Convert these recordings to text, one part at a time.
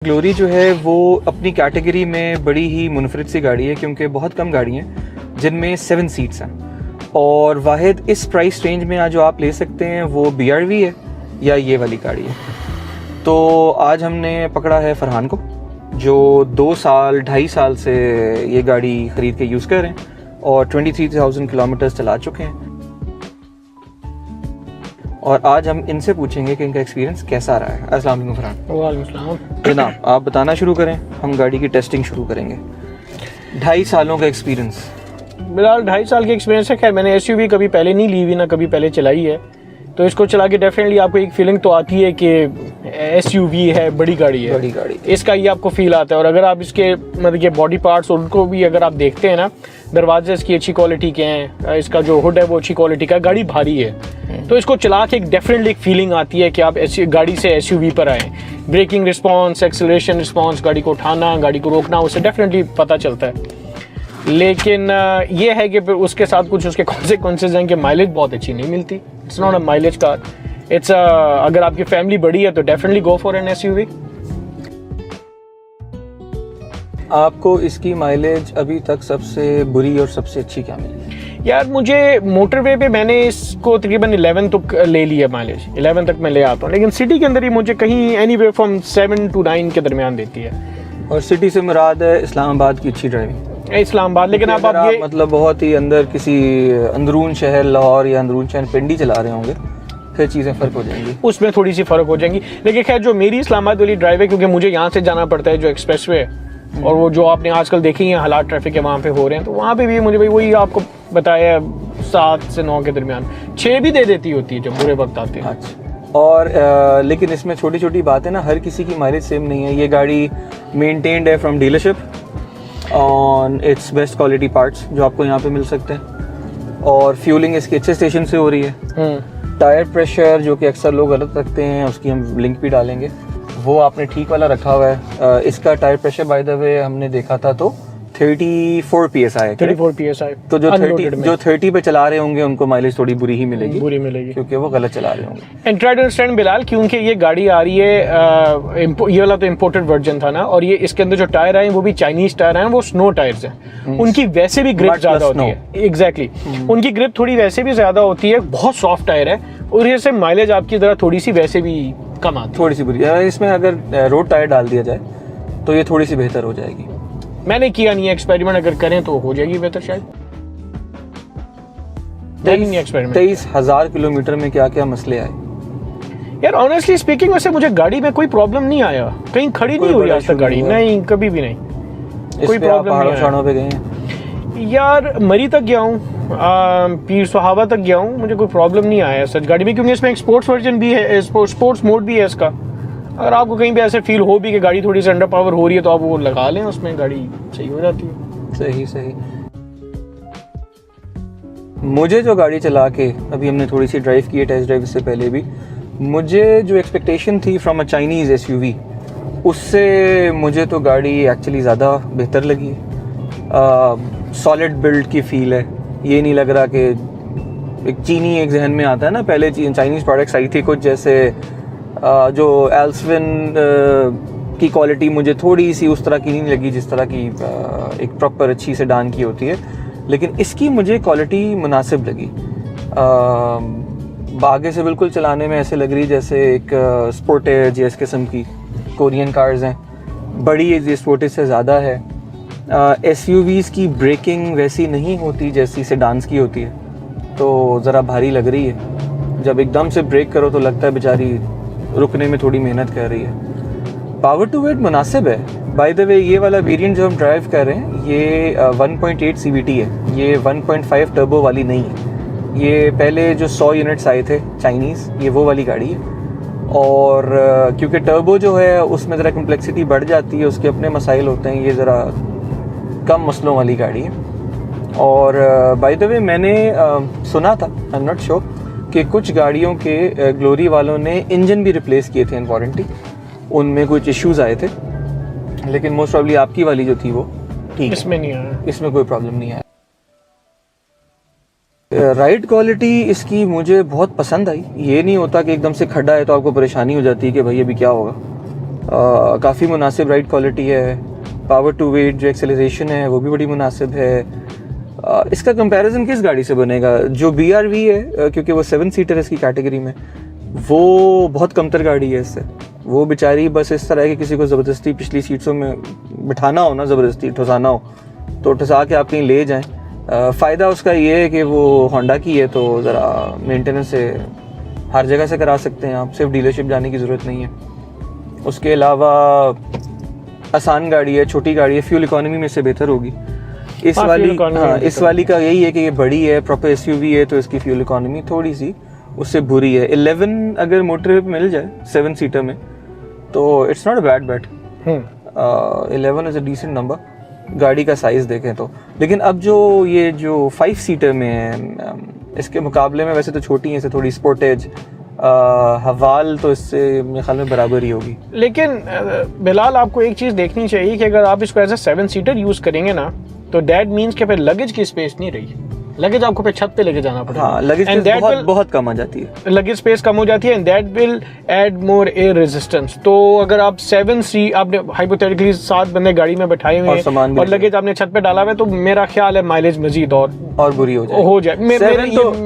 Glory जो है वो अपनी कैटेगरी में बड़ी ही मुनफरिद सी गाड़ी है, क्योंकि बहुत कम गाड़ी हैं जिनमें 7 सीट्स हैं और वाहिद इस प्राइस रेंज में आज जो आप ले सकते हैं वो BRV है या ये वाली गाड़ी है। तो आज हमने पकड़ा है फरहान को, जो 2-2.5 साल से ये गाड़ी ख़रीद के यूज़ कर रहे हैं और 23,000 किलोमीटर चला चुके हैं। और आज हम इनसे पूछेंगे कि इनका एक्सपीरियंस कैसा रहा है। अस्सलाम वालेकुम फरहान। वालेकुम सलाम। जनाब आप बताना शुरू करें, हम गाड़ी की टेस्टिंग शुरू करेंगे। 2.5 सालों का एक्सपीरियंस। फिलहाल 2.5 साल के एक्सपीरियंस है। खैर मैंने SUV कभी पहले नहीं ली हुई, ना कभी पहले चलाई है, तो इसको चला के डेफिनेटली आपको एक फीलिंग तो आती है कि SUV है, बड़ी गाड़ी है, बड़ी गाड़ी इसका ये आपको फील आता है। और अगर आप इसके मतलब के बॉडी पार्ट्स उनको भी अगर आप देखते हैं ना, दरवाजे इसकी अच्छी क्वालिटी के हैं, इसका जो हुड है वो अच्छी क्वालिटी का, गाड़ी भारी है, तो इसको चला के एक डेफिनेटली एक फीलिंग आती है कि आप गाड़ी से SUV पर आए। ब्रेकिंग रिस्पॉन्स, एक्सेलरेशन रिस्पॉन्स, गाड़ी को उठाना, गाड़ी को रोकना, उससे डेफिनेटली पता चलता है। लेकिन ये है कि फिर उसके साथ कुछ उसके कॉन्सिक्वेंसेज हैं कि माइलेज बहुत अच्छी नहीं मिलती। It's not a mileage car, it's अगर आपकी फैमिली बड़ी है तो definitely go for an SUV। आपको इसकी माइलेज अभी तक सबसे बुरी और सबसे अच्छी क्या मिली? यार मुझे मोटरवे पे मैंने इसको तकरीबन 11 तक ले लिया माइलेज, 11 तक मैं ले आता हूँ, लेकिन सिटी के अंदर ही मुझे कहीं एनीवेयर फ्रॉम 7 to 9 के दरमियान देती है। और सिटी से मुराद है इस्लामाबाद की अच्छी ड्राइविंग, इस्लामाबाद। लेकिन आप ये मतलब बहुत ही अंदर किसी अंदरून शहर लाहौर या अंदरून शहर पिंडी चला रहे होंगे, फिर चीज़ें फ़र्क हो जाएंगी, उसमें थोड़ी सी फ़र्क हो जाएंगी। लेकिन खैर जो मेरी इस्लामाबाद वाली ड्राइव है, क्योंकि मुझे यहाँ से जाना पड़ता है जो एक्सप्रेसवे है, और वो जो आपने आजकल देखी है हालात ट्रैफिक के वहाँ पे हो रहे हैं, तो वहाँ पे भी मुझे भाई वही आपको बताया 7 से 9 के दरमियान 6 भी दे देती होती है जब बुरे वक्त आते हैं। अच्छा। और लेकिन इसमें छोटी छोटी बातें ना, हर किसी की माइलेज सेम नहीं है। ये गाड़ी मेंटेन्ड है from dealership on it's best quality parts जो आपको यहाँ पे मिल सकते हैं, और फ्यूलिंग इसके अच्छे स्टेशन से हो रही है। टायर प्रेशर जो कि अक्सर लोग गलत रखते हैं, उसकी हम लिंक भी डालेंगे, वो आपने ठीक वाला रखा हुआ है। इसका tyre pressure by the way हमने देखा था तो 34 PSI है। 34 PSI। तो जो 30 पे चला रहे होंगे उनको माइलेज थोड़ी बुरी मिलेगी, क्योंकि वो गलत चला रहे होंगे। And try to understand Bilal, क्योंकि ये गाड़ी आ रही है, ये वाला तो इम्पोर्टेड वर्जन था ना, और ये इसके अंदर जो टायर आए वो भी चाइनीज टायर हैं, वो स्नो टायर्स हैं। उनकी वैसे भी ग्रिप ज्यादा होती है। एग्जैक्टली, उनकी ग्रिप थोड़ी वैसे भी ज्यादा होती है, बहुत सॉफ्ट टायर है, और ये से माइलेज आपकी जरा थोड़ी सी वैसे भी कम आती है, थोड़ी सी बुरी। इसमें अगर रोड टायर डाल दिया जाए तो ये थोड़ी सी बेहतर हो जाएगी। मैंने किया नहीं है एक्सपेरिमेंट, अगर करें तो हो जाएगी बेहतर शायद। 23,000 किलोमीटर में क्या क्या मसले आए? यार ऑनेस्टली स्पीकिंग, वैसे मुझे गाड़ी में कोई प्रॉब्लम नहीं आया, कहीं खड़ी नहीं हुई आज तक गाड़ी, नहीं कभी भी नहीं, कोई प्रॉब्लम नहीं आया। पे गए हैं यार, मरी तक गया हूँ, पीर सुहावा तक गया हूँ, मुझे कोई प्रॉब्लम नहीं आया सच गाड़ी में, क्योंकि इसमें एक स्पोर्ट्स वर्जन भी है, स्पोर्ट्स मोड भी है इसका। अगर आपको कहीं पे ऐसे फील हो भी कि गाड़ी थोड़ी सी अंडर पावर हो रही है तो आप वो लगा लें, उसमें गाड़ी सही हो जाती है। सही। मुझे जो गाड़ी चला के अभी हमने थोड़ी सी ड्राइव की है, टेस्ट ड्राइव से पहले भी, मुझे जो एक्सपेक्टेशन थी फ्रॉम अ चाइनीज़ SUV, उससे मुझे तो गाड़ी एक्चुअली ज़्यादा बेहतर लगी। सॉलिड बिल्ड की फील है, ये नहीं लग रहा कि एक चीनी एक जहन में आता है ना, पहले चाइनीज़ प्रोडक्ट्स आई थी कुछ, जैसे जो एल्सविन की क्वालिटी मुझे थोड़ी सी उस तरह की नहीं लगी जिस तरह की एक प्रॉपर अच्छी सेडान की होती है, लेकिन इसकी मुझे क्वालिटी मुनासिब लगी। आगे से बिल्कुल चलाने में ऐसे लग रही जैसे एक स्पोर्टेज इस किस्म की कोरियन कार्स हैं, बड़ी एज स्पोर्टेज से ज़्यादा है। SUVs की ब्रेकिंग वैसी नहीं होती जैसी सेडान्स की होती है, तो ज़रा भारी लग रही है। जब एकदम से ब्रेक करो तो लगता है बेचारी रुकने में थोड़ी मेहनत कर रही है। पावर टू वेट मुनासिब है। बाय द वे ये वाला वेरिएंट जो हम ड्राइव कर रहे हैं ये 1.8 CVT है, ये 1.5 टर्बो वाली नहीं है। ये पहले जो 100 यूनिट्स आए थे चाइनीज़, ये वो वाली गाड़ी है। और क्योंकि टर्बो जो है उसमें ज़रा कम्प्लेक्सिटी बढ़ जाती है, उसके अपने मसाइल होते हैं, ये ज़रा कम मसलों वाली गाड़ी है। और बाय द वे मैंने सुना था, आई एम नॉट श्योर, कि कुछ गाड़ियों के ग्लोरी वालों ने इंजन भी रिप्लेस किए थे इन वारंटी, उनमें कुछ इश्यूज आए थे, लेकिन मोस्ट प्रॉब्ली आपकी वाली जो थी वो ठीक, इसमें नहीं आया, इसमें कोई प्रॉब्लम नहीं आया। राइड क्वालिटी इसकी मुझे बहुत पसंद आई। ये नहीं होता कि एकदम से खड्डा है तो आपको परेशानी हो जाती है कि भाई अभी क्या होगा। काफ़ी मुनासिब राइड क्वालिटी है, पावर टू वेट जो एक्सेलरेशन है वो भी बड़ी मुनासिब है। इसका कंपैरिजन किस गाड़ी से बनेगा? जो BRV है, क्योंकि वो 7 सीटर है इसकी कैटेगरी में, वो बहुत कमतर गाड़ी है इससे। वो बेचारी बस इस तरह है कि किसी को ज़बरदस्ती पिछली सीट्सों में बिठाना हो ना, ज़बरदस्ती ठुसाना हो तो ठुसा के आप कहीं ले जाएं। फ़ायदा उसका ये है कि वो होंडा की है तो ज़रा मेंटेनेंस से हर जगह से करा सकते हैं आप, सिर्फ डीलरशिप जाने की ज़रूरत नहीं है। उसके अलावा आसान गाड़ी है, छोटी गाड़ी है, फ्यूल इकोनॉमी में से बेहतर होगी। इस वाली का यही है कि ये बड़ी है, प्रॉपर SUV है, तो इसकी फ्यूल इकोनॉमी थोड़ी सी उससे बुरी है। 11 अगर मोटर मिल जाए 7 सीटर में तो it's not a bad bet. 11 is a decent number गाड़ी का साइज़ देखें तो। लेकिन अब जो 5 सीटर में है, इसके मुकाबले में वैसे तो छोटी है, इससे थोड़ी स्पोर्टेज, हवाल तो इससे मेरे ख्याल में बराबर ही होगी। लेकिन बिलाल, आपको एक चीज़ देखनी चाहिए कि अगर आप इसको एज ए 7 सीटर यूज़ करेंगे ना, तो दैट मीन्स कि फिर लगेज की स्पेस नहीं रही, लगेज आपको पे छत पे लेके जाना पड़ेगा। हाँ, लगेज बहुत कम आ जाती है, लगेज स्पेस कम हो जाती है, and that will add more air resistance. तो अगर आप 7 सीट आपने हाइपोथेटिकली 7 बंदे गाड़ी में बैठाए हुए हैं और लगेज आपने छत पे डाला हुआ है, तो मेरा ख्याल है माइलेज मजीद और बुरी हो जाए।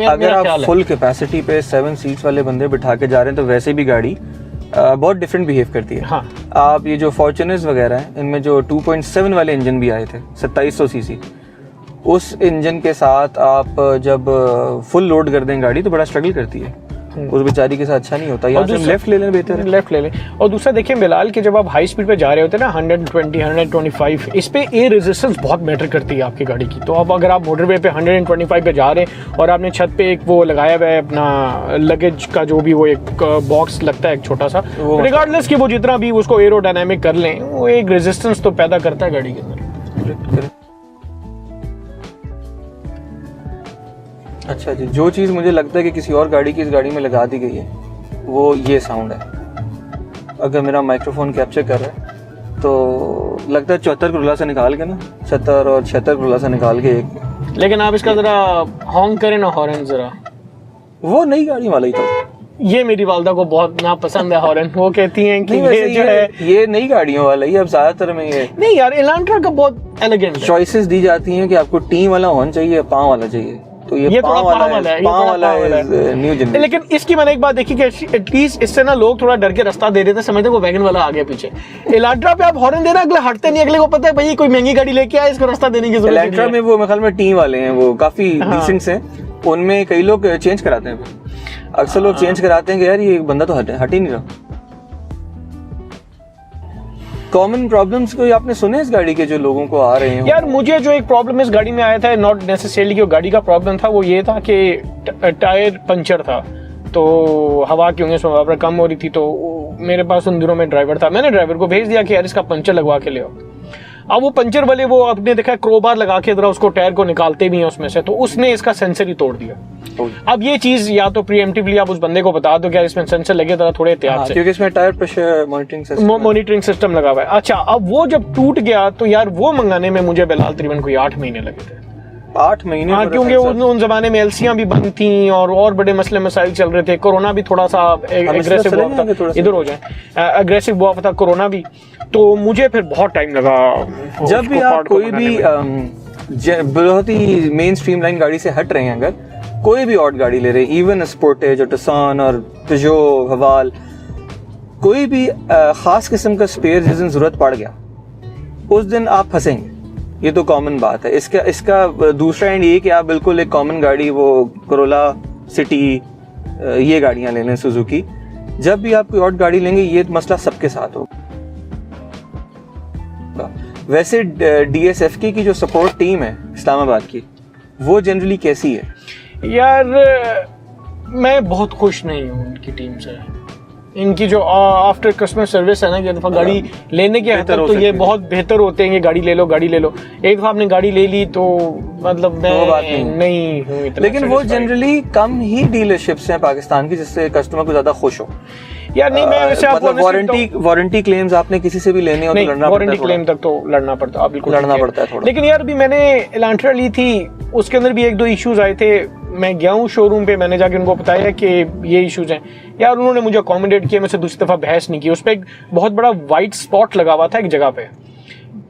अगर आप फुल कैपेसिटी पे 7 सीट्स वाले बंदे बिठा के जा रहे हैं तो वैसे भी गाड़ी बहुत डिफरेंट बिहेव करती है। हाँ। आप ये जो फॉर्च्यूनर्स वगैरह हैं, इनमें जो 2.7 वाले इंजन भी आए थे 2700 सीसी, उस इंजन के साथ आप जब फुल लोड कर दें गाड़ी तो बड़ा स्ट्रगल करती है, उस बेचारी के साथ अच्छा नहीं होता। यहाँ से लेफ्ट ले लें, बेहतर है लेफ्ट ले लें। और दूसरा देखिए बिलाल कि जब आप हाई स्पीड पे जा रहे होते हैं ना 120 125, इस पे एयर रेजिस्टेंस बहुत मैटर करती है आपकी गाड़ी की। तो अब अगर आप मोटरवे पे 125 पे जा रहे हैं और आपने छत पे एक वो लगाया हुआ है अपना लगेज का जो भी वो एक बॉक्स लगता है एक छोटा सा, रिगार्डलेस कि वो जितना भी उसको एरोडायनामिक कर लें, वो एक रेजिस्टेंस तो पैदा करता है गाड़ी के अंदर। अच्छा जी, जो चीज़ मुझे लगता है कि किसी और गाड़ी की इस गाड़ी में लगा दी गई है वो ये साउंड है। अगर मेरा माइक्रोफोन कैप्चर कर रहा है तो लगता है 74 खुला से निकाल के ना, 76 और 76 खुला से निकाल के एक। लेकिन आप इसका जरा हॉर्न करें ना, हॉर्न जरा, वो नई गाड़ी वाला ही था। ये मेरी वालदा को बहुत नापसंद है हॉर्न। वो कहती हैं कि ये नई गाड़ियों वाला ही अब ज्यादातर में ये नहीं यार, एलांट्रा का बहुत एलिगेंट चॉइसेस दी जाती हैं कि आपको टी वाला हॉर्न चाहिए, पाँव वाला चाहिए, तो ये पाँव वाला है न्यू जनरेशन। लेकिन इसकी मैंने एक बात देखी कि एटलीस्ट इससे ना लोग थोड़ा डर के रास्ता दे देते, समझते वो वैगन वाला आ गया पीछे। एलांट्रा पे आप हॉर्न देना, अगले हटते नहीं, अगले को पता है भाई कोई महंगी गाड़ी लेके आए, इसको रास्ता देने की जरूरत नहीं है। एलांट्रा में वो मेरे ख्याल में टी वाले हैं, वो काफी डिसेंट हैं, उनमें कई लोग चेंज कराते हैं। अक्सर लोग चेंज कराते हैं कि यार ये बंदा तो हट ही नहीं रहा। कॉमन प्रॉब्लम्स कोई आपने सुने इस गाड़ी के जो लोगों को आ रहे हैं? यार मुझे जो एक प्रॉब्लम इस गाड़ी में आया था, नॉट नेसेसरीली कि गाड़ी का प्रॉब्लम था, वो ये था कि टायर पंचर था, तो हवा की वजह से वहाँ कम हो रही थी। तो मेरे पास उन दिनों में ड्राइवर था, मैंने ड्राइवर को भेज दिया कि यार इसका पंचर लगवा के ले आओ। अब वो पंचर वाले वो आपने देखा क्रोबार लगा के जरा उसको टायर को निकालते भी हैं उसमें से, तो उसने इसका सेंसर ही तोड़ दिया। अब ये चीज या तो प्रीएम्प्टिवली आप उस बंदे को बता दो कि यार इसमें सेंसर लगे, जरा थोड़े एहतियात से, क्योंकि इसमें टायर प्रेशर मॉनिटरिंग सिस्टम लगा हुआ है। अच्छा, अब वो जब टूट गया तो यार वो मंगाने में मुझे बिलाल तकरीबन कोई 8 महीने लगे थे। 8 महीने? हाँ, क्योंकि उन जमाने में एलसियां भी बंद थी और बड़े मसले मसाइल चल रहे थे। कोरोना भी थोड़ा सा एग्रेसिव हुआ था, इधर हो जाए एग्रेसिव हुआ था कोरोना भी, तो मुझे फिर बहुत टाइम लगा। जब भी आप कोई भी बहुत ही मेन स्ट्रीम लाइन गाड़ी से हट रहे हैं, अगर कोई भी और गाड़ी ले रहे हैं, इवन स्पोर्टेज और टसान और पिजो हवाल, कोई भी खास किस्म का स्पेयर जिस दिन जरूरत पड़ गया उस दिन आप फंसेंगे, ये तो कॉमन बात है। इसका दूसरा एंड ये कि आप बिल्कुल एक कॉमन गाड़ी, वो कोरोला सिटी, ये गाड़ियां ले लें सुजुकी, जब भी आप कोई और गाड़ी लेंगे ये मसला सबके साथ होगा। वैसे DSFK की जो सपोर्ट टीम है इस्लामाबाद की, वो जनरली कैसी है? यार मैं बहुत खुश नहीं हूँ उनकी टीम से। इनकी जो आफ्टर कस्टमर सर्विस है ना, एक दफ़ा गाड़ी लेने के हद तक तो ये बहुत बेहतर होते हैं, ये गाड़ी ले लो गाड़ी ले लो। एक दफ़ा आपने गाड़ी ले ली तो मतलब मैं नहीं हूँ इतना। लेकिन वो जनरली कम ही डीलरशिप्स हैं पाकिस्तान की जिससे कस्टमर को ज़्यादा खुश हो। यार नहीं, मैं वैसे मतलब वारंटी क्लेम्स आपने किसी से भी लेने हो तो लड़ना पड़ता है, वारंटी क्लेम तक तो लड़ना पड़ता है, बिल्कुल लड़ना पड़ता है थोड़ा। लेकिन यार अभी मैंने एलांट्रा ली थी, उसके अंदर भी 1-2 इश्यूज आए थे। मैं गया हूँ शोरूम पे, मैंने जाके उनको बताया कि ये इश्यूज हैं यार, उन्होंने मुझे अकोमोडेट किया, मुझसे दूसरी दफ़ा बहस नहीं की। उस पर एक बहुत बड़ा वाइट स्पॉट लगा हुआ था एक जगह पे,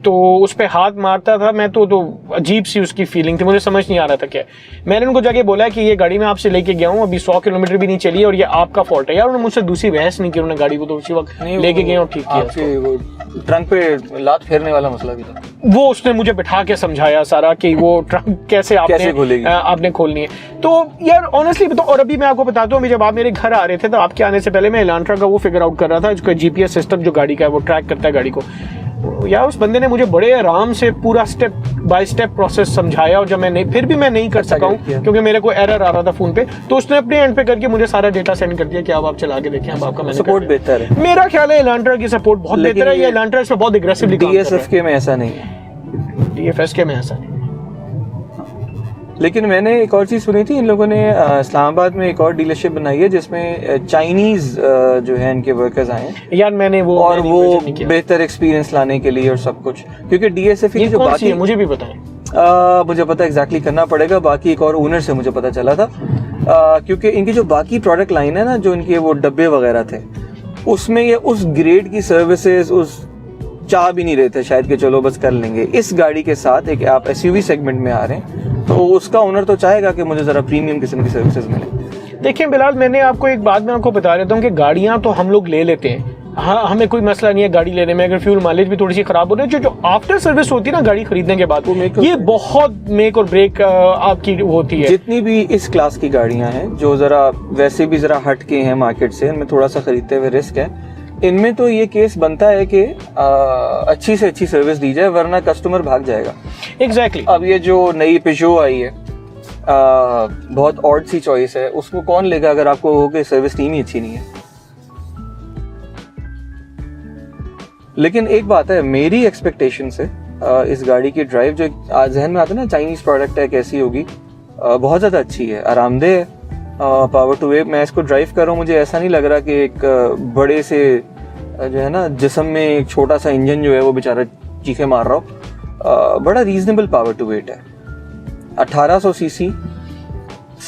तो उस पर हाथ मारता था मैं, तो अजीब सी उसकी फीलिंग थी, मुझे समझ नहीं आ रहा था क्या। मैंने उनको जाके बोला कि ये गाड़ी मैं आपसे लेके गया हूँ, अभी 100 किलोमीटर भी नहीं चली है और ये आपका फॉल्ट है। यार उन्होंने मुझसे दूसरी बहस नहीं की, उन्होंने गाड़ी को तो उसी वक्त लेके गए और ठीक किया। ट्रंक पे लात फेरने वाला मसला भी था, वो उसने मुझे बिठा के समझाया सारा कि वो ट्रंक कैसे आपने खोलनी है। तो यार ऑनेस्टली बताओ, और अभी मैं आपको बताता हूँ, जब आप मेरे घर आ रहे थे तो आपके आने से पहले मैं एलांट्रा का वो फिगर आउट कर रहा था, जिसका जीपीएस सिस्टम जो गाड़ी का है वो ट्रैक करता है गाड़ी को। यार उस बंदे ने मुझे बड़े आराम से पूरा स्टेप बाय स्टेप प्रोसेस समझाया, और जब फिर भी मैं नहीं कर सका हूँ क्योंकि मेरे को एरर आ रहा था फोन पे, तो उसने अपने एंड पे करके मुझे सारा डेटा सेंड कर दिया कि अब आप चला के देखें, अब आपका सपोर्ट बेहतर है। मेरा ख्याल है एलांट्रा की सपोर्ट बहुत बेहतर है, ये एलांट्रा इसमें बहुत एग्रेसिवली काम कर रहा है। डीएसएफ के में ऐसा नहीं है, डीएफएस के में ऐसा नहीं। लेकिन मैंने एक और चीज़ सुनी थी, इन लोगों ने इस्लामाबाद में एक और डीलरशिप बनाई है जिसमें चाइनीज जो है इनके वर्कर्स आए हैं यार, मैंने वो बेहतर एक्सपीरियंस लाने के लिए और सब कुछ, क्योंकि डीएसएफ की जो बाकी है मुझे भी बताएं। मुझे पता एग्जैक्टली करना पड़ेगा, बाकी एक और ओनर से मुझे पता चला था, क्योंकि इनकी जो बाकी प्रोडक्ट लाइन है ना, जो इनके वो डब्बे वगैरह थे, उसमें ये उस ग्रेड की सर्विसेज उस चाह भी नहीं रहे थे शायद कि चलो बस कर लेंगे। इस गाड़ी के साथ एक आप एसयूवी सेगमेंट में आ रहे हैं, तो उसका ओनर तो चाहेगा कि मुझे ज़रा प्रीमियम किस्म की सर्विसेज मिले। देखिए बिलाल, मैंने आपको एक बात मैं आपको बता देता हूँ कि गाड़ियाँ तो हम लोग ले लेते हैं, हाँ हमें कोई मसला नहीं है गाड़ी लेने में, अगर फ्यूल माइलेज भी थोड़ी सी खराब हो रही है, जो आफ्टर सर्विस होती है ना गाड़ी खरीदने के बाद, ये बहुत मेक और ब्रेक आपकी होती है। जितनी भी इस क्लास की गाड़ियां हैं जो जरा वैसे भी जरा हट के हैं मार्केट से, इनमें थोड़ा सा खरीदते हुए रिस्क है, इनमें तो ये केस बनता है कि अच्छी से अच्छी सर्विस दी जाए, वरना कस्टमर भाग जाएगा। एग्जैक्टली। अब ये जो नई पिजो आई है, बहुत ऑड सी चॉइस है, उसको कौन लेगा अगर आपको हो कि सर्विस टीम ही अच्छी नहीं है। लेकिन एक बात है, मेरी एक्सपेक्टेशन से इस गाड़ी की ड्राइव जो जहन में आता है ना, चाइनीज प्रोडक्ट है कैसी होगी, बहुत ज़्यादा अच्छी है, आरामदेह है, पावर टू वेव। मैं इसको ड्राइव कर रहा हूँ, मुझे ऐसा नहीं लग रहा कि एक बड़े से जो है ना जिस्म में एक छोटा सा इंजन जो है वो बेचारा चीखे मार रहा हो। बड़ा रीजनेबल पावर टू वेट है, 1800 CC.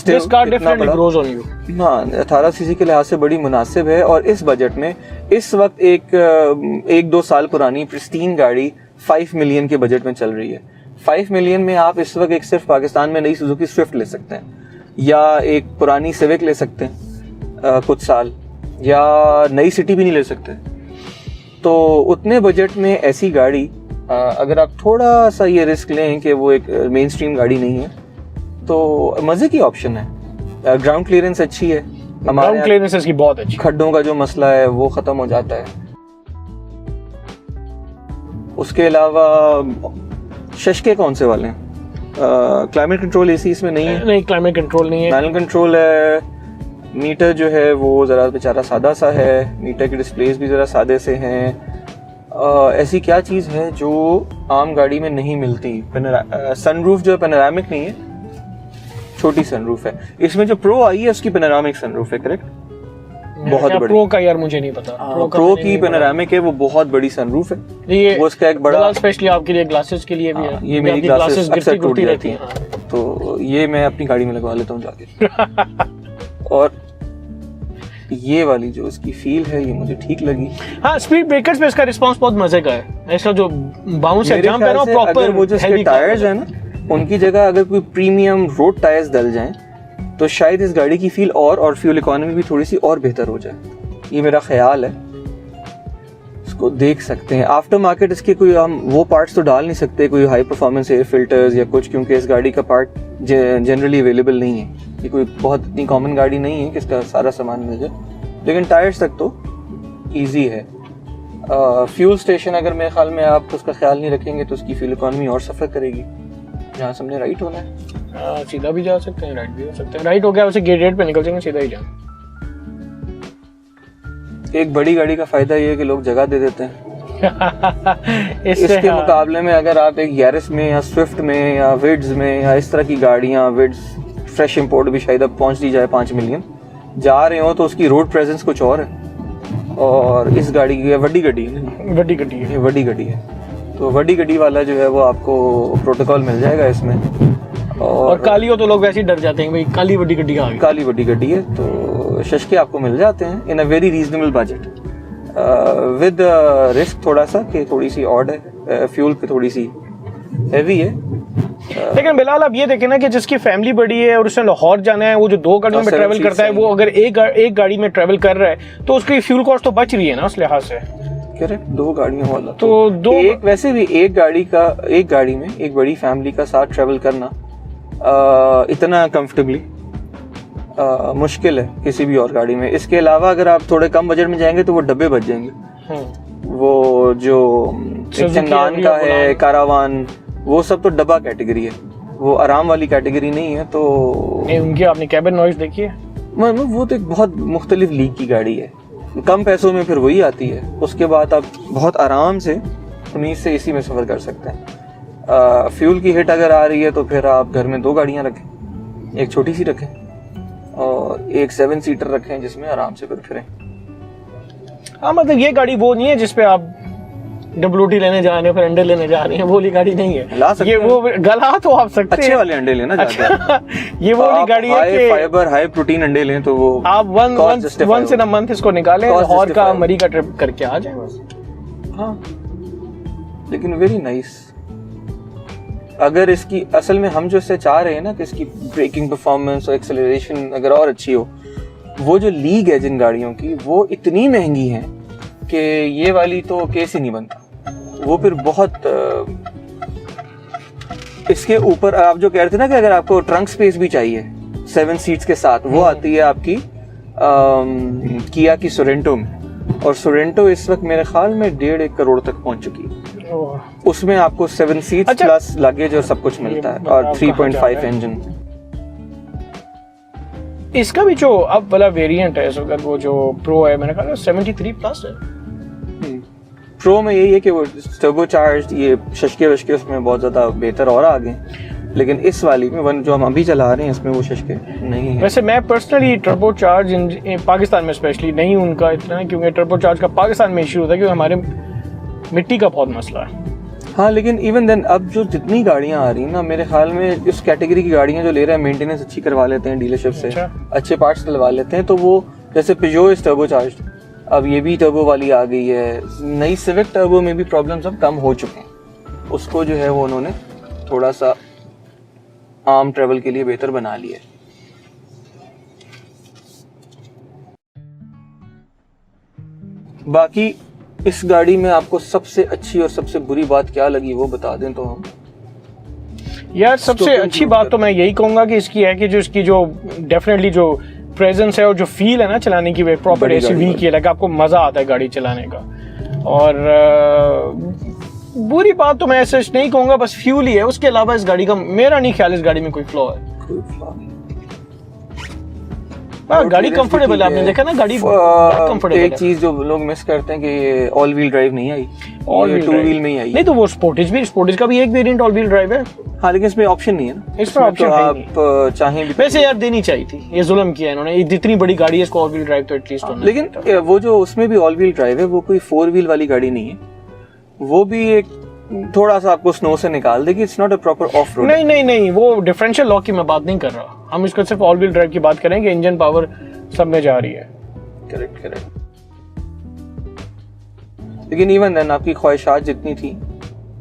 This car definitely grows on you. हाँ, 18 सीसी के लिहाज से बड़ी मुनासिब है, और इस बजट में इस वक्त एक 2 साल पुरानी प्रिस्टीन गाड़ी 5 मिलियन के बजट में चल रही है। 5 मिलियन में आप इस वक्त एक सिर्फ पाकिस्तान में नई सुजुकी स्विफ्ट ले सकते हैं, या एक पुरानी सिविक ले सकते हैं कुछ साल, या नई सिटी भी नहीं ले सकते। तो उतने बजट में ऐसी गाड़ी अगर आप थोड़ा सा ये रिस्क लें कि वो एक मेन स्ट्रीम गाड़ी नहीं है, तो मजे की ऑप्शन है। ग्राउंड क्लियरेंस अच्छी है, ग्राउंड क्लियरेंस इसकी बहुत अच्छी, खड्डों का जो मसला है वो खत्म हो जाता है। उसके अलावा शशके कौन से वाले हैं? क्लाइमेट कंट्रोल एसी इसमें नहीं है। नहीं, क्लाइमेट कंट्रोल नहीं है। मैनुअल कंट्रोल है। मीटर जो है वो ज़रा बेचारा सादा सा है, मीटर के डिस्प्लेस भी ज़रा सादे से हैं। ऐसी क्या चीज़ है जो आम गाड़ी में नहीं मिलती? सनरूफ जो है पैनोरामिक नहीं है, छोटी सनरूफ है। इसमें जो प्रो आई है उसकी पैनोरामिक सनरूफ है, करेक्ट? बहुत बड़ी। प्रो का यार मुझे नहीं पता। प्रो की पैनोरामिक है, वो बहुत बड़ी सनरूफ है। ये वो उसका एक बड़ा स्पेशली आपके लिए ग्लासेस के लिए भी है। ये मेरी ग्लासेस अक्सर टूट जाती हैं, हाँ। तो ये मैं अपनी गाड़ी में लगवा लेता हूँ जाके। और ये वाली जो इसकी फील है ये मुझे ठीक लगी। हाँ, स्पीड ब्रेकर्स पे इसका रिस्पांस बहुत मजे का है। इसका जो बाउंस है, जंप है ना, प्रॉपर। अगर वो जो इसके टायर्स है ना, उनकी जगह अगर कोई प्रीमियम रोड टायर्स डल जाएं तो शायद इस गाड़ी की फील और फ्यूल इकोनॉमी भी थोड़ी सी और बेहतर हो जाए। ये मेरा ख्याल है, इसको देख सकते हैं। आफ्टर मार्केट इसके कोई हम वो पार्ट्स तो डाल नहीं सकते, कोई हाई परफॉर्मेंस एयर फिल्टर्स या कुछ, क्योंकि इस गाड़ी का पार्ट जनरली अवेलेबल नहीं है। ये कोई बहुत इतनी कॉमन गाड़ी नहीं है कि इसका सारा सामान मिल जाए, लेकिन टायर्स तक तो ईजी है। फ्यूल स्टेशन अगर मेरे ख्याल में आप उसका ख्याल नहीं रखेंगे तो उसकी फ्यूल इकोनॉमी और सफ़र करेगी। जहाँ से हमने राइट होना है, सीधा भी जा सकते हैं, राइट भी हो सकते हैं। राइट हो गया उसे गेट रेट पे निकल जाएंगे, सीधा ही जाए। एक बड़ी गाड़ी का फायदा ये है कि लोग जगह दे देते हैं। इसके मुकाबले में अगर आप एक यारिस में या स्विफ्ट में या विड्स में या इस तरह की गाड़ियाँ, विड्स फ्रेश इंपोर्ट भी शायद अब पहुँच दी जाए 5 मिलियन जा रहे हो, तो उसकी रोड प्रेजेंस कुछ और है। और इस गाड़ी की वड्डी गड्डी है, वड्डी गड्डी है, तो वड्डी गड्डी वाला जो है वो आपको प्रोटोकॉल मिल जाएगा इसमें। और काली हो तो लोग वैसे ही डर जाते हैं भाई काली बड़ी गड्डी आ गई। काली बड़ी गड्डी है तो शशके आपको मिल जाते हैं in a very reasonable budget with risk थोड़ा सा कि थोड़ी सी ऑड है, फ्यूल पे थोड़ी सी हैवी है। लेकिन बिलाल आप ये देखें ना कि जिसकी फैमिली बड़ी है और उसने लाहौर जाना है, वो जो 2 गाड़ियों में ट्रैवल करता है, वो अगर एक गाड़ी में ट्रैवल कर रहा है तो उसकी फ्यूल कॉस्ट तो बच रही है ना उस लिहाज से। करेक्ट, 2 गाड़ियों वाला तो एक वैसे भी एक गाड़ी में एक बड़ी फैमिली का साथ ट्रैवल करना इतना कंफर्टेबली मुश्किल है किसी भी और गाड़ी में। इसके अलावा अगर आप थोड़े कम बजट में जाएंगे तो वो डब्बे बच जाएंगे। वो जो चंगान का है, कारावान, वो सब तो डब्बा कैटेगरी है, वो आराम वाली कैटेगरी नहीं है। तो नहीं, उनकी आपने कैबिन नॉइज देखी है? वो तो एक बहुत मुख्तलिफ लीग की गाड़ी है, कम पैसों में फिर वही आती है। उसके बाद आप बहुत आराम से 19 से इसी में सफ़र कर सकते हैं। फ्यूल की हिट अगर आ रही है तो फिर आप घर में 2 गाड़ियाँ रखें, एक छोटी सी रखें और एक 7 सीटर रखें जिसमें आराम से फिर फिरें। हाँ, मतलब ये गाड़ी वो नहीं है जिसपे आप WT लेने जा रहे हैं फिर अंडे लेने जा रहे हैं, वो वाली गाड़ी नहीं है। ला सकते ये वो गला तो आप सकते अच्छे वाले अंडे लेना चाहते हैं। ये वो वाली गाड़ी है कि फाइबर हाई प्रोटीन अंडे लें तो वो आप once in a month इसको निकालें, लाहौर का मरी का ट्रिप करके आ जाए बस। हाँ, लेकिन वेरी नाइस। अगर इसकी असल में हम जो इससे चाह रहे हैं ना कि इसकी ब्रेकिंग परफॉर्मेंस और एक्सेलरेशन अगर और अच्छी हो, वो जो लीग है जिन गाड़ियों की वो इतनी महंगी है कि ये वाली तो केस ही नहीं बनता। वो फिर बहुत इसके ऊपर आप जो कह रहे थे ना कि अगर आपको ट्रंक स्पेस भी चाहिए 7 सीट्स के साथ, वो आती है आपकी किया की सोरेंटो में, और सोरेंटो इस वक्त मेरे ख्याल में 1.5 करोड़ तक पहुंच चुकी है। उसमें आपको 7 सीट्स प्लस लगेज और सब कुछ मिलता है और 3.5 इंजन। इसका भी जो अब वाला वेरिएंट है, अगर वो जो प्रो है, मैंने कहा 73 प्लस है। प्रो में यही है कि वो टर्बो चार्ज, ये शशके वशके उसमें बहुत ज़्यादा बेहतर और आ गए, लेकिन इस वाली में वन जो हम अभी चला रहे हैं इसमें वो शशके नहीं है। वैसे मैं पर्सनली टर्बो चार्ज पाकिस्तान में स्पेशली नहीं उनका इतना है, क्योंकि टर्बो चार्ज का पाकिस्तान में इशू होता है क्योंकि हमारे मिट्टी का बहुत मसला है। हाँ, लेकिन इवन देन अब जो जितनी गाड़ियाँ आ रही हैं ना, मेरे ख्याल में इस कैटेगरी की गाड़ियाँ जो ले रहे हैं मेंटेनेंस अच्छी करवा लेते हैं डीलरशिप से, अच्छे पार्ट्स डलवा लेते हैं, तो वो जैसे पिजो इज टर्बो चार्ज, अब ये भी टर्बो वाली आ गई है। नई सिविक टर्बो में भी प्रॉब्लम्स अब कम हो चुके हैं, उसको जो है वो उन्होंने थोड़ा सा आम ट्रेवल के लिए बेहतर बना लिया है। बाकी इस गाड़ी में आपको सबसे अच्छी और सबसे बुरी बात क्या लगी वो बता दें तो हम। यार सबसे अच्छी बात तो मैं यही कहूंगा कि इसकी है कि जो इसकी जो डेफिनेटली जो प्रेजेंस है और जो फील है ना चलाने की, वे प्रॉपर एसयूवी की है, आपको मजा आता है गाड़ी चलाने का। और बुरी बात तो मैं ऐसे नहीं कहूंगा, बस फ्यूल ही है। उसके अलावा इस गाड़ी का मेरा नहीं ख्याल इस गाड़ी में कोई फ्लॉ है। गाड़ी कंफर्टेबल है, आपने देखा ना गाड़ी कंफर्टेबल है। एक चीज जो लोग मिस करते हैं कि ये ऑल व्हील ड्राइव नहीं आई, ऑल 2 व्हील में ही आई। नहीं तो वो स्पोर्टेज का भी एक वेरिएंट ऑल व्हील ड्राइव है। हाँ, लेकिन इसमें ऑप्शन नहीं है ना, इसमें ऑप्शन आप चाहें भी। वैसे यार देनी चाहिए थी, ये जुल्म किया इन्होंने, जितनी बड़ी गाड़ी है इसको ऑल व्हील ड्राइव तो एटलीस्ट होना। लेकिन वो जो उसमें भी ऑल व्हील ड्राइव है वो कोई 4 व्हील वाली गाड़ी नहीं है, वो भी एक थोड़ा सा आपको स्नो से निकाल देगी। It's not a proper off road. नहीं, वो डिफरेंशियल लॉक की मैं बात नहीं कर रहा, हम इसको सिर्फ ऑल व्हील ड्राइव की बात करेंगे, इंजन पावर सब में जा रही है। करेक्ट। लेकिन इवन देन आपकी ख्वाहिशात जितनी थी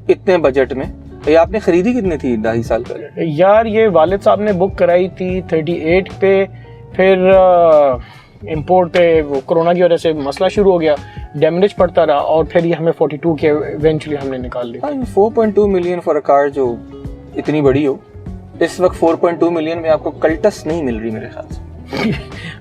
इतने बजट में, ये आपने खरीदी कितनी थी 2.5 साल पहले? यार ये वालिद साहब ने बुक कराई थी 38 पे, फिर इंपोर्ट पे वो कोरोना की वजह से मसला शुरू हो गया, डैमेज पड़ता रहा, और फिर ये हमें 42 के इवेंचुअली हमने निकाल ली। 4.2 मिलियन फॉर अ कार जो इतनी बड़ी हो। इस वक्त 4.2 मिलियन में आपको कल्टस नहीं मिल रही मेरे ख्याल से।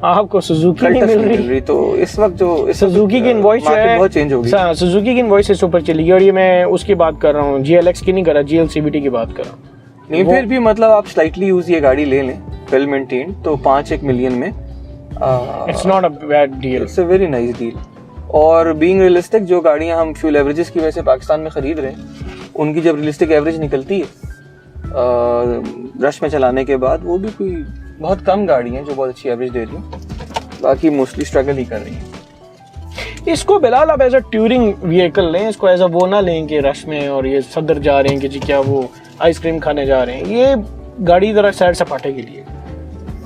आपको सुजुकी नहीं मिल रही, तो इस वक्त जो सुजुकी की इनवॉइस जो है बहुत चेंज हो गई। सुजुकी की इनवॉइस इस ऊपर चली गई, और ये मैं उसकी बात कर रहा हूँ, GLX की नहीं कर रहा, GLCVT की बात कर रहा हूँ। नहीं, फिर भी मतलब आप स्लाइटली यूज ये गाड़ी ले लें वेल मेंटेन्ड तो 5-1 मिलियन में it's not a bad deal, it's a very nice deal. और बीइंग रियलिस्टिक, जो गाड़ियां हम फ्यूल एवरेजेस की वजह से पाकिस्तान में खरीद रहे हैं, उनकी जब रियलिस्टिक एवरेज निकलती है रश में चलाने के बाद, वो भी कोई बहुत कम गाड़ी हैं जो बहुत अच्छी एवरेज दे रही हैं, बाकी मोस्टली स्ट्रगल ही कर रही हैं। इसको बिलाल आप एज अ टूरिंग व्हीकल लें, इसको एज अ वो ना लें कि रश में और ये सदर जा रहे हैं कि जी क्या वो आइसक्रीम खाने जा रहे हैं। ये गाड़ी ज़रा सैर सपाटे के लिए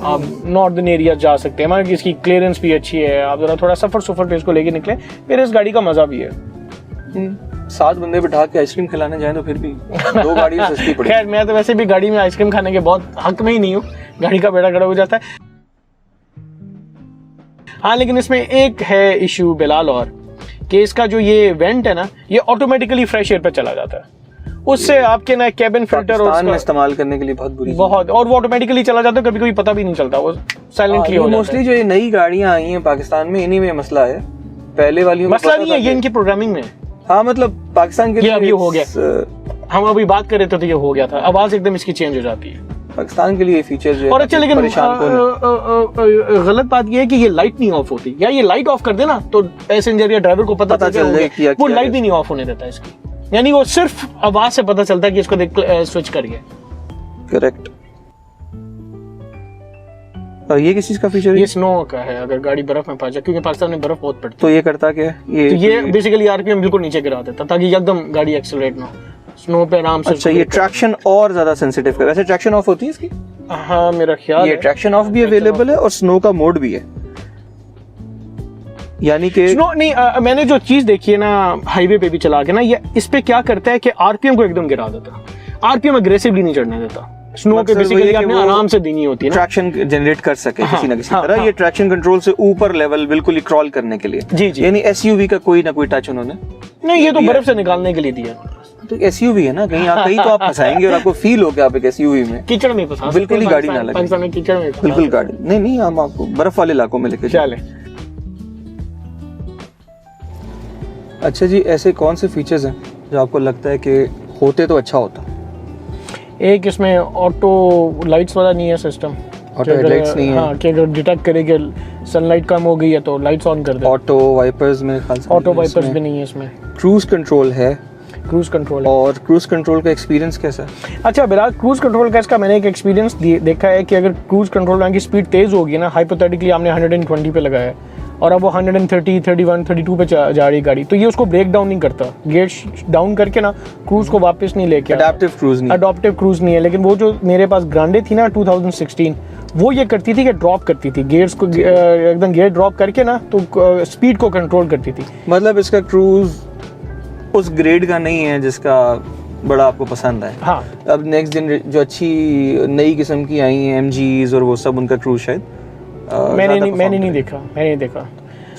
आप नॉर्दर्न एरिया जा सकते हैं, मतलब इसकी क्लियरेंस भी अच्छी है, आप ज़रा थोड़ा सफ़र पे इसको लेके निकले, फिर इस गाड़ी का मज़ा भी है। 7 बंदे बिठा के आइसक्रीम खिलाने जाए तो फिर भी 2 गाड़ी सस्ती पड़ेगी। खैर मैं तो वैसे भी गाड़ी में आइसक्रीम खाने के बहुत हक में ही नहीं हूँ, गाड़ी का बेड़ा खड़ा हो जाता है। हाँ लेकिन इसमें एक है इशू बिलाल, और कि इसका जो ये वेंट है ना, ये ऑटोमेटिकली फ्रेश एयर पे चला जाता है, उससे आपके ना कैबिन फिल्टर पाकिस्तान में इस्तेमाल करने के लिए बहुत बुरी बहुत, और वो ऑटोमेटिकली चला जाता है, कभी कभी पता भी नहीं चलता, वो साइलेंटली हो जाता है। मोस्टली जो ये नई गाड़ियां आई हैं पाकिस्तान में, इन्हीं में मसला है, पहले वाली मसला नहीं है, ये इनकी प्रोग्रामिंग में। हाँ मतलब पाकिस्तान के लिए अभी हो गया, हम अभी बात कर रहे थे तो ये हो गया था, आवाज एकदम इसकी चेंज हो जाती है पाकिस्तान के लिए फीचर जो है। और अच्छा लेकिन गलत बात ये है कि ये लाइट नहीं ऑफ होती, या ये लाइट ऑफ कर देना तो पैसेंजर या ड्राइवर को पता चल जाए, वो लाइट भी नहीं ऑफ होने देता इसकी, यानी वो सिर्फ आवाज से पता चलता है कि इसको देख स्विच करिए। करेक्ट। और ये किस चीज का फीचर है? ये स्नो का है, अगर गाड़ी बर्फ में पा जाए, क्योंकि पाकिस्तान में बर्फ बहुत पड़ती है। तो ये करता क्या है? ये बेसिकली आरपीएम बिल्कुल नीचे गिरा देता ताकि एकदम गाड़ी एक्सेलरेट ना हो, स्नो पे आराम से। अच्छा, ये ट्रैक्शन और ज्यादा सेंसिटिव कर, वैसे ट्रैक्शन ऑफ होती है इसकी? हाँ मेरा ख्याल ये ट्रैक्शन ऑफ भी अवेलेबल है और स्नो का मोड भी है, यानी कि स्नो नहीं, मैंने जो चीज देखी है ना हाईवे पे भी चला के ना, ये इस पे क्या करता है कि आरपीएम को एकदम गिरा देता, आरपीएम अग्रेसिवली नहीं चढ़ने देता। स्नो पे बेसिकली आपने आराम से देनी होती है ना, ट्रैक्शन जनरेट कर सके किसी ना किसी तरह। ये ट्रैक्शन कंट्रोल से ऊपर लेवल बिल्कुल ही क्रॉल करने के लिए, जी जी, यानी एसयूवी का कोई ना कोई टच उन्होंने नहीं, ये तो बर्फ से निकालने के लिए दिया। तो एसयूवी है ना, कहीं तो आप फंसाएंगे और आपको फील हो कि आप एक एसयूवी में कीचड़ में फंसा, बिल्कुल ही गाड़ी ना लगे, पाकिस्तान में कीचड़ में बिल्कुल गाड़ी नहीं, हम आपको बर्फ वाले इलाकों में लेके चले। अच्छा जी, ऐसे कौन से फीचर्स हैं जो आपको लगता है कि होते तो अच्छा होता? एक इसमें ऑटो लाइट्स वाला नहीं है सिस्टम, ऑटो हेडलाइट्स नहीं है। हाँ, कि अगर डिटेक्ट करे कि सनलाइट कम हो गई है तो लाइट्स ऑन कर दे। ऑटो वाइपर्स में ख्याल से ऑटो वाइपर्स भी नहीं है इसमें। क्रूज कंट्रोल है, क्रूज कंट्रोल है। और क्रूज कंट्रोल का एक्सपीरियंस कैसा है? अच्छा बिलाल, क्रूज कंट्रोल का इसका मैंने एक एक्सपीरियंस देखा है कि अगर क्रूज कंट्रोल की स्पीड तेज होगी ना, हाइपोथेटिकली आपने 120 पे लगाया है और अब वो 130, 31, 32 पे जा रही गाड़ी, तो ये उसको ब्रेक डाउन नहीं करता, गेट डाउन करके ना क्रूज को वापस नहीं लेके आता। अडैप्टिव क्रूज नहीं है, लेकिन वो जो मेरे पास ग्रांडे थी ना 2016, वो ये करती थी कि ड्रॉप करती थी गेयर्स को, एकदम गेयर ड्रॉप करके ना तो स्पीड को कंट्रोल करती थी। मतलब इसका क्रूज उस ग्रेड का नहीं है जिसका बड़ा आपको पसंद है। हाँ, अब नेक्स्ट जनरेशन जो अच्छी नई किस्म की आई हैं एमजीज और वो सब, उनका क्रूज शायद मैंने नहीं देखा।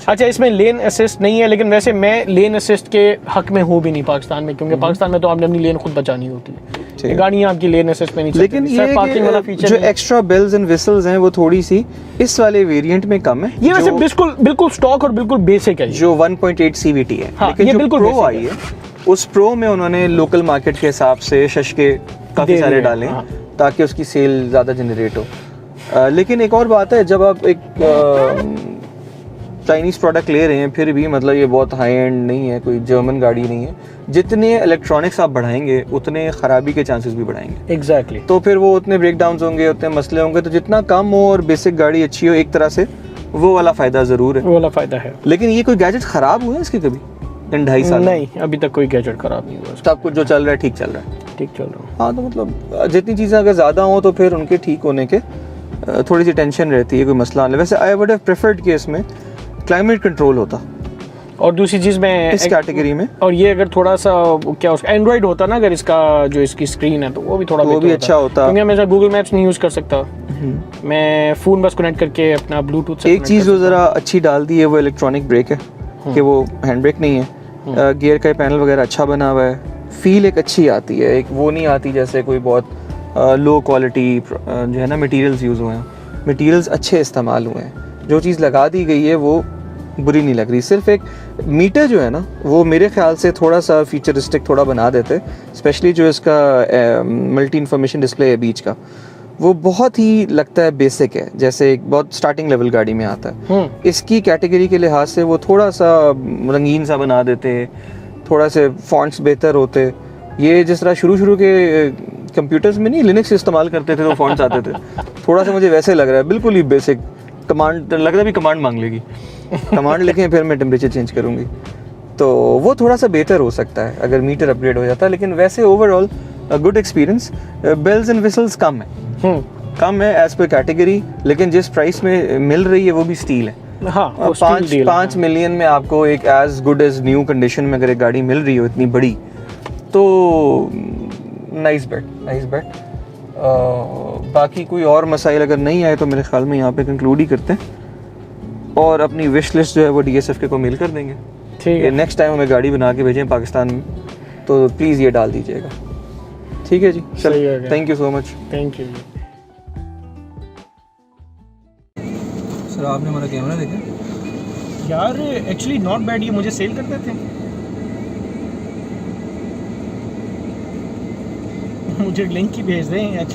अच्छा, इसमें लेन असिस्ट नहीं है, लेकिन वैसे मैं लेन असिस्ट के हक में हूँ भी नहीं पाकिस्तान में, क्योंकि पाकिस्तान में तो आपने अपनी लेन खुद बचानी होती है, गाड़ियाँ आपकी लेन असिस्ट में नहीं चलती। लेकिन ये पार्किंग वाला फीचर जो एक्स्ट्रा बेल्स एंड व्हिसल्स हैं वो थोड़ी सी इस वाले वेरिएंट में कम है। ये वैसे बिल्कुल स्टॉक और बिल्कुल बेसिक है, जो 1.8 सीवीटी है। हाँ, लेकिन जो प्रो आई है, उस प्रो में उन्होंने लोकल मार्केट के हिसाब से शशके काफी सारे डाले ताकि उसकी सेल ज्यादा जनरेट हो। लेकिन एक और बात है, जब आप एक चाइनीज प्रोडक्ट ले रहे हैं, फिर भी मतलब ये बहुत हाई एंड नहीं है, कोई जर्मन गाड़ी नहीं है, जितने इलेक्ट्रॉनिक्स आप बढ़ाएंगे उतने खराबी के चांसेस भी बढ़ाएंगे। एग्जैक्टली। तो फिर वो उतने ब्रेकडाउन्स होंगे, उतने मसले होंगे, तो जितना कम हो और बेसिक गाड़ी अच्छी हो एक तरह से, वो वाला फायदा जरूर है। वो वाला फायदा है। लेकिन ये कोई गैजेट खराब हुआ है इसके कभी इन 2.5 साल? नहीं, अभी तक कोई गैजेट खराब नहीं हुआ। सब कुछ जो चल रहा है ठीक चल रहा है। ठीक चल रहा है। हाँ, तो मतलब जितनी चीज़ें अगर ज़्यादा हो तो फिर उनके ठीक होने के थोड़ी सी टेंशन रहती है, कोई मसला नहीं। वैसे आई वुड हैव प्रेफर्ड कि इसमें क्लाइमेट कंट्रोल होता। और दूसरी चीज़ में इस कैटेगरी में, और ये अगर थोड़ा सा क्या उसका एंड्रॉइड होता ना, अगर इसका जो इसकी स्क्रीन है तो वो भी थोड़ा वो भी अच्छा होता, क्योंकि मैं गूगल मैप्स नहीं यूज़ कर सकता, मैं फ़ोन बस कनेक्ट करके अपना ब्लूटूथ से। एक चीज़ जो ज़रा अच्छी डाल दी है वो इलेक्ट्रॉनिक ब्रेक है, कि वो हैंड ब्रेक नहीं है। गियर का पैनल वगैरह अच्छा बना हुआ है, फील एक अच्छी आती है, एक वो नहीं आती जैसे कोई बहुत लो क्वालिटी जो है ना मटेरियल्स यूज़ हुए हैं, मटेरियल्स अच्छे इस्तेमाल हुए हैं, जो चीज़ लगा दी गई है वो बुरी नहीं लग रही। सिर्फ एक मीटर जो है ना वो मेरे ख्याल से थोड़ा सा फीचरिस्टिक थोड़ा बना देते, स्पेशली जो इसका मल्टी इन्फॉर्मेशन डिस्प्ले है बीच का, वो बहुत ही लगता है बेसिक है, जैसे एक बहुत स्टार्टिंग लेवल गाड़ी में आता है। इसकी कैटेगरी के लिहाज से वो थोड़ा सा रंगीन सा बना देते, थोड़ा से फॉन्ट्स बेहतर होते। ये जिस तरह शुरू के कंप्यूटर्स में नहीं लिनक्स इस्तेमाल करते थे तो फॉन्ट्स आते थे, थोड़ा सा मुझे वैसे लग रहा है, बिल्कुल ही बेसिक कमांड लग रहा है, भी कमांड मांग लेगी, कमांड लिखें फिर मैं टेम्परेचर चेंज करूँगी, तो वो थोड़ा सा बेहतर हो सकता है अगर मीटर अपग्रेड हो जाता है। लेकिन वैसे overall good experience. Bells and whistles कम है, कम है एज पर कैटेगरी, लेकिन जिस प्राइस में मिल रही है वो भी स्टील है। हाँ, वो steel deal है। 5 मिलियन में आपको एक as good as new condition में अगर एक गाड़ी मिल रही हो इतनी बड़ी, तो नाइस बेट। बाकी कोई और मसाइल अगर नहीं आए तो मेरे ख्याल में यहाँ पे कंक्लूड ही करते हैं और अपनी विश लिस्ट जो है वो DSFK को मेल कर देंगे। ठीक है, नेक्स्ट टाइम हमें गाड़ी बना के भेजें पाकिस्तान में तो प्लीज़ ये डाल दीजिएगा। ठीक है जी, सही है, thank you so much. Thank you. Sir आपने हमारा कैमरा देखा यार एक्चुअली नॉट बैड, ये मुझे सेल करते थे। मुझे लिंक ही भेज दें। अच्छा